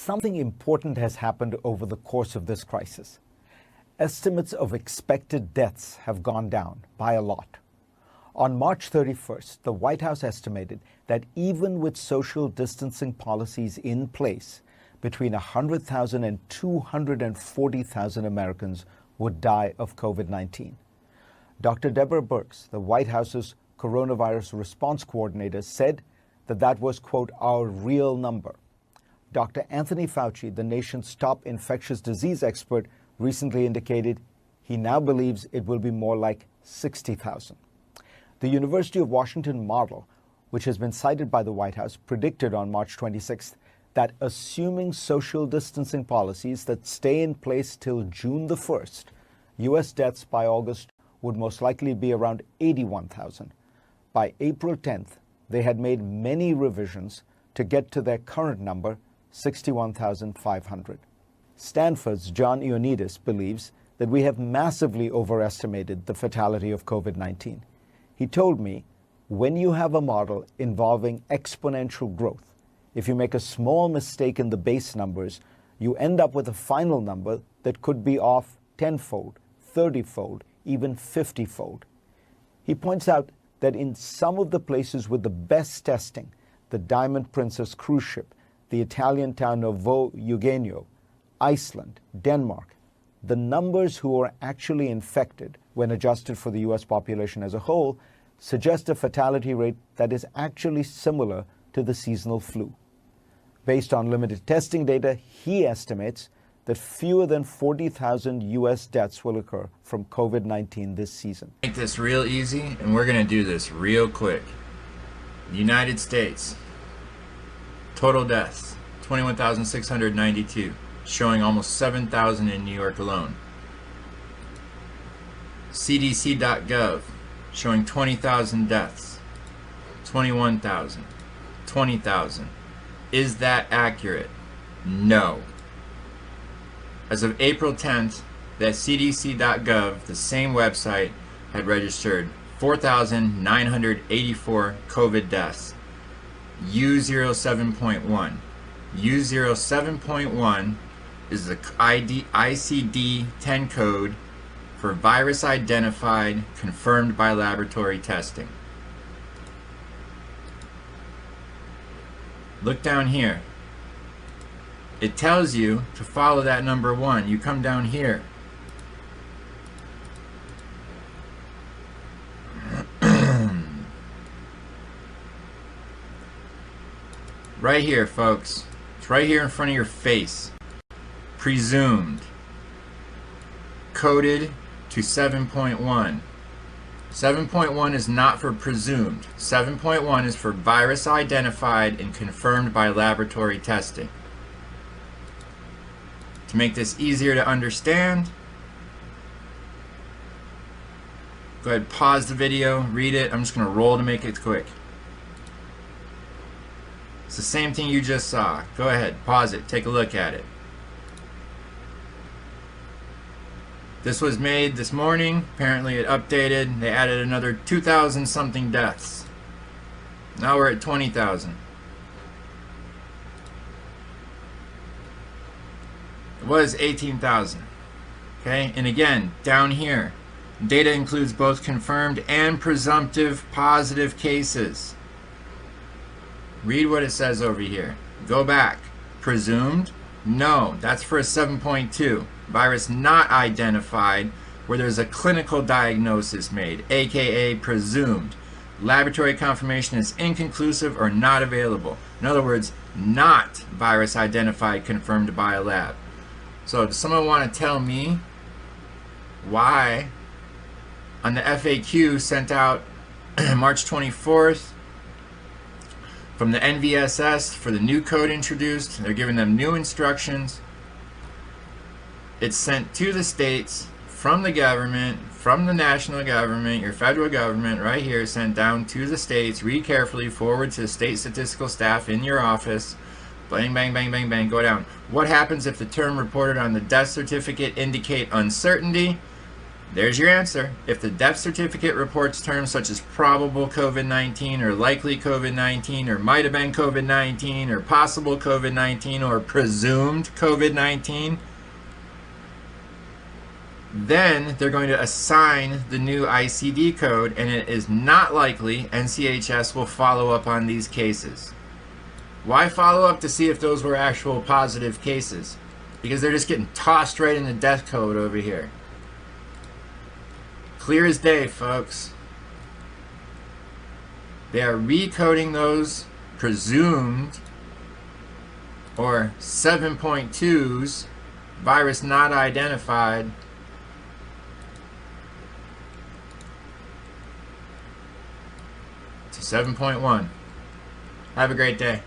Something important has happened over the course of this crisis. Estimates of expected deaths have gone down by a lot. On March 31st, the White House estimated that even with social distancing policies in place, between 100,000 and 240,000 Americans would die of COVID-19. Dr. Deborah Birx, the White House's coronavirus response coordinator, said that that was, quote, our real number. Dr. Anthony Fauci, the nation's top infectious disease expert, recently indicated he now believes it will be more like 60,000. The University of Washington model, which has been cited by the White House, predicted on March 26th that assuming social distancing policies that stay in place till June the 1st, U.S. deaths by August would most likely be around 81,000. By April 10th, they had made many revisions to get to their current number, 61,500. Stanford's John Ioannidis believes that we have massively overestimated the fatality of COVID-19. He told me, when you have a model involving exponential growth, if you make a small mistake in the base numbers, you end up with a final number that could be off 10-fold, 30-fold, even 50-fold. He points out that in some of the places with the best testing, the Diamond Princess cruise ship, the Italian town of Vo Eugenio, Iceland, Denmark, the numbers who are actually infected when adjusted for the U.S. population as a whole suggest a fatality rate that is actually similar to the seasonal flu. Based on limited testing data, he estimates that fewer than 40,000 U.S. deaths will occur from COVID-19 this season. Make this real easy, and we're going to do this real quick. United States. Total deaths, 21,692, showing almost 7,000 in New York alone. CDC.gov, showing 20,000 deaths, 21,000, 20,000. Is that accurate? No. As of April 10th, that CDC.gov, the same website, had registered 4,984 COVID deaths. U07.1. U07.1 is the ICD-10 code for virus identified, confirmed by laboratory testing. Look down here. It tells you to follow that number 1. You come down here. Right here, folks. It's right here in front of your face. Presumed. Coded to 7.1. 7.1 is not for presumed. 7.1 is for virus identified and confirmed by laboratory testing. To make this easier to understand, go ahead, pause the video, read it. I'm just going to roll to make it quick. It's the same thing you just saw. Go ahead, pause it, take a look at it. This was made this morning. Apparently it updated. They added another 2,000 something deaths. Now we're at 20,000. It was 18,000. Okay, and again, down here, data includes both confirmed and presumptive positive cases. Read what it says over here. Go back. Presumed? No, that's for a 7.2. Virus not identified, where there's a clinical diagnosis made, aka presumed. Laboratory confirmation is inconclusive or not available. In other words, not virus identified, confirmed by a lab. So does someone want to tell me why on the FAQ sent out March 24th from the NVSS for the new code introduced, they're giving them new instructions. It's sent to the states from the government, from the national government, your federal government, right here, sent down to the states. Read carefully, forward to the state statistical staff in your office. Bang, bang, bang, bang, bang, go down. What happens if the term reported on the death certificate indicate uncertainty? There's your answer. If the death certificate reports terms such as probable COVID-19 or likely COVID-19 or might have been COVID-19 or possible COVID-19 or presumed COVID-19, then they're going to assign the new ICD code, and it is not likely NCHS will follow up on these cases. Why follow up to see if those were actual positive cases? Because they're just getting tossed right in the death code over here. Clear as day, folks. They are recoding those presumed or 7.2s, virus not identified, to 7.1. Have a great day.